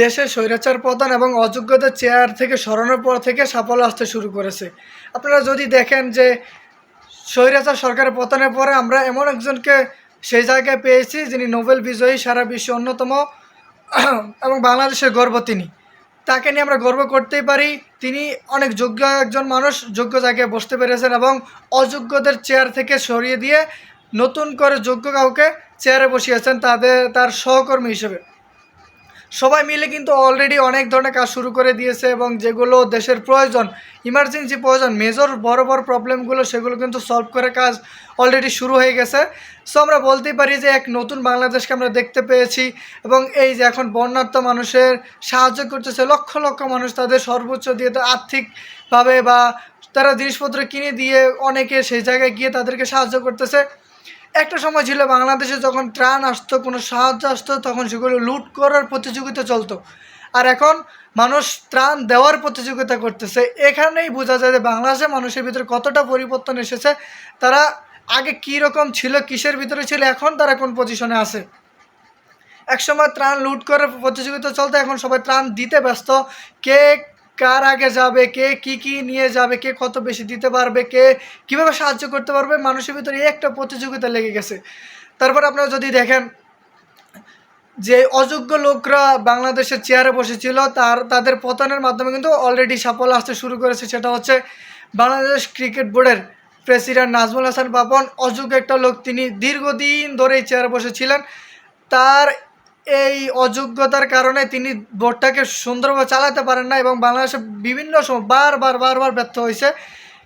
দেশে স্বৈরাচার পতন এবং অযোগ্যদের চেয়ার থেকে সরানোর পর থেকে সাফল্য আসতে শুরু করেছে। আপনারা যদি দেখেন যে স্বৈরাচার সরকারের পতনের পরে আমরা এমন একজনকে সেই জায়গায় পেয়েছি যিনি নোবেল বিজয়ী, সারা বিশ্বে অন্যতম এবং বাংলাদেশের গর্ব তিনি। তাকে নিয়ে আমরা গর্ব করতেই পারি। তিনি অনেক যোগ্য একজন মানুষ, যোগ্য জায়গায় বসতে পেরেছেন এবং অযোগ্যদের চেয়ার থেকে সরিয়ে দিয়ে নতুন করে যোগ্য কাউকে চেয়ারে বসিয়েছেন তার সহকর্মী হিসেবে। সবাই মিলে কিন্তু অলরেডি অনেক ধরনের কাজ শুরু করে দিয়েছে এবং যেগুলো দেশের প্রয়োজন, ইমার্জেন্সি প্রয়োজন, মেজর বড় বড় প্রবলেমগুলো সেগুলো কিন্তু সলভ করে কাজ অলরেডি শুরু হয়ে গেছে। সো আমরা বলতেই পারি যে এক নতুন বাংলাদেশকে আমরা দেখতে পেয়েছি এবং এই যে এখন বন্যার্ত মানুষের সাহায্য করতেছে, লক্ষ লক্ষ মানুষ তাদের সর্বোচ্চ দিয়ে আর্থিকভাবে বা তারা জিনিসপত্র কিনে দিয়ে অনেকে সেই জায়গায় গিয়ে তাদেরকে সাহায্য করতেছে। একটা সময় ছিল বাংলাদেশে যখন ত্রাণ আসতো, কোনো সাহায্য আসতো, তখন সেগুলো লুট করার প্রতিযোগিতা চলতো। আর এখন মানুষ ত্রাণ দেওয়ার প্রতিযোগিতা করতেছে। এখানেই বোঝা যায় যে বাংলাদেশের মানুষের ভিতরে কতটা পরিবর্তন এসেছে। তারা আগে কী রকম ছিল, কিসের ভিতরে ছিল, এখন তারা কোন পজিশনে আছে। একসময় ত্রাণ লুট করার প্রতিযোগিতা চলতো, এখন সবাই ত্রাণ দিতে ব্যস্ত। কে কার আগে যাবে, কে কি নিয়ে যাবে, কে কত বেশি দিতে পারবে, কে কীভাবে সাহায্য করতে পারবে, মানুষের ভিতরে একটা প্রতিযোগিতা লেগে গেছে। তারপর আপনারা যদি দেখেন যে অযোগ্য লোকরা বাংলাদেশের চেয়ারে বসেছিল তাদের পতনের মাধ্যমে কিন্তু অলরেডি সাফল্য আসতে শুরু করেছে। সেটা হচ্ছে বাংলাদেশ ক্রিকেট বোর্ডের প্রেসিডেন্ট নাজমুল হাসান পাপন, অযোগ্য একটা লোক। তিনি দীর্ঘদিন ধরে এই চেয়ারে বসেছিলেন। তার এই অযোগ্যতার কারণে তিনি বোর্ডটাকে সুন্দরভাবে চালাতে পারেন না এবং বাংলাদেশে বিভিন্ন সময় বারবার ব্যর্থ হয়েছে।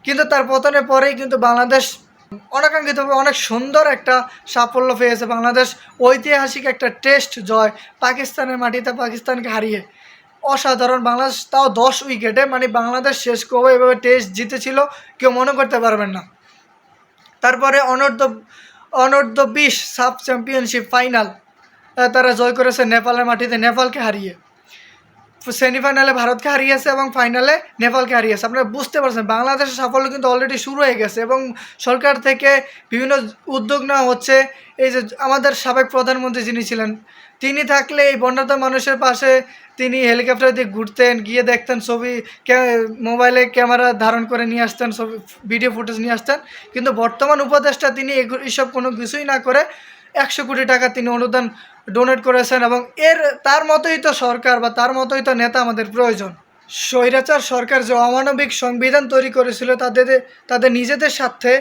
কিন্তু তার পতনের পরেই কিন্তু বাংলাদেশ অনাকাঙ্ক্ষিতভাবে অনেক সুন্দর একটা সাফল্য পেয়েছে। বাংলাদেশ ঐতিহাসিক একটা টেস্ট জয়, পাকিস্তানের মাটিতে পাকিস্তানকে হারিয়ে। অসাধারণ। বাংলাদেশ তাও 10 উইকেটে, মানে বাংলাদেশ শেষ কবে এভাবে টেস্ট জিতেছিল কেউ মনে করতে পারবেন না। তারপরে অনূর্ধ্ব 20 সাব চ্যাম্পিয়নশিপ ফাইনাল তারা জয় করেছে নেপালের মাটিতে, নেপালকে হারিয়ে। সেমিফাইনালে ভারতকে হারিয়েছে এবং ফাইনালে নেপালকে হারিয়েছে। আপনারা বুঝতে পারছেন বাংলাদেশের সাফল্য কিন্তু অলরেডি শুরু হয়ে গেছে এবং সরকার থেকে বিভিন্ন উদ্যোগ নেওয়া হচ্ছে। এই যে আমাদের সাবেক প্রধানমন্ত্রী যিনি ছিলেন, তিনি থাকলে এই বন্যার্ত মানুষের পাশে তিনি হেলিকপ্টার দিয়ে ঘুরতেন, গিয়ে দেখতেন, ছবি মোবাইলে ক্যামেরা ধারণ করে নিয়ে আসতেন, ছবি ভিডিও ফুটেজ নিয়ে আসতেন। কিন্তু বর্তমান উপদেষ্টা তিনি এসব কোনো কিছুই না করে 100 কোটি টাকা তিনি অনুদান ডোনেট করেছেন এবং তার মতোই তো সরকার বা তার মতোই তো নেতা আমাদের প্রয়োজন। স্বৈরাচার সরকার যে অমানবিক সংবিধান তৈরি করেছিল তাদের নিজেদের স্বার্থে,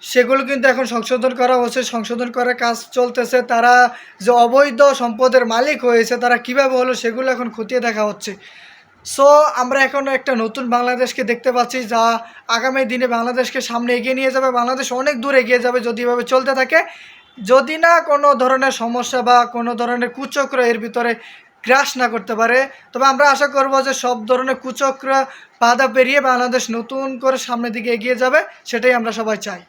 সেগুলো কিন্তু এখন সংশোধন করা হচ্ছে, সংশোধন করার কাজ চলতেছে। তারা যে অবৈধ সম্পদের মালিক হয়েছে তারা কীভাবে হলো সেগুলো এখন খতিয়ে দেখা হচ্ছে। সো আমরা এখন একটা নতুন বাংলাদেশকে দেখতে পাচ্ছি যা আগামী দিনে বাংলাদেশকে সামনে এগিয়ে নিয়ে যাবে। বাংলাদেশ অনেক দূর এগিয়ে যাবে যদি এভাবে চলতে থাকে, যদি না কোনো ধরনের সমস্যা বা কোনো ধরনের কুচক্র এর ভিতরে গ্রাস না করতে পারে। তবে আমরা আশা করব যে সব ধরনের কুচক্র বাধা পেরিয়ে বাংলাদেশ নতুন করে সামনের দিকে এগিয়ে যাবে, সেটাই আমরা সবাই চাই।